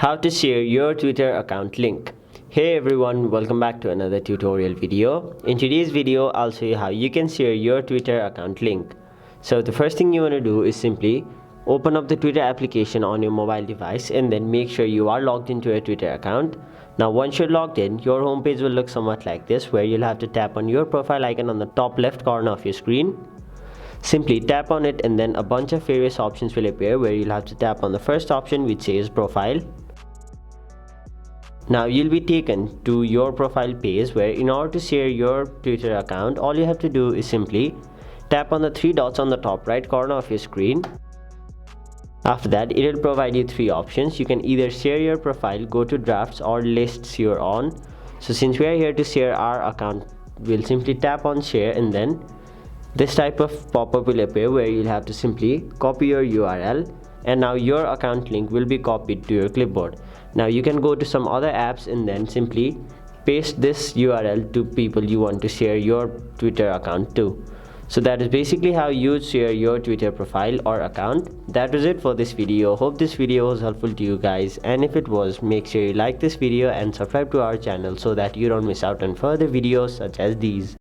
How to share your Twitter account link. Hey everyone, welcome back to another tutorial video. In today's video, I'll show you how you can share your Twitter account link. So the first thing you want to do is simply open up the Twitter application on your mobile device and then make sure you are logged into a Twitter account. Now once you're logged in, your homepage will look somewhat like this, where you'll have to tap on your profile icon on the top left corner of your screen. Simply tap on it and then a bunch of various options will appear, where you'll have to tap on the first option which says profile. Now you'll be taken to your profile page, where in order to share your Twitter account, all you have to do is simply tap on the three dots on the top right corner of your screen. After that, it will provide you three options. You can either share your profile, go to drafts, or lists you're on. So since we are here to share our account, we'll simply tap on share, and then this type of pop-up will appear, where you'll have to simply copy your URL, and now your account link will be copied to your clipboard. Now you can go to some other apps and then simply paste this URL to people you want to share your Twitter account to. So that is basically how you share your Twitter profile or account. That was it for this video. Hope this video was helpful to you guys, and if it was, make sure you like this video and subscribe to our channel so that you don't miss out on further videos such as these.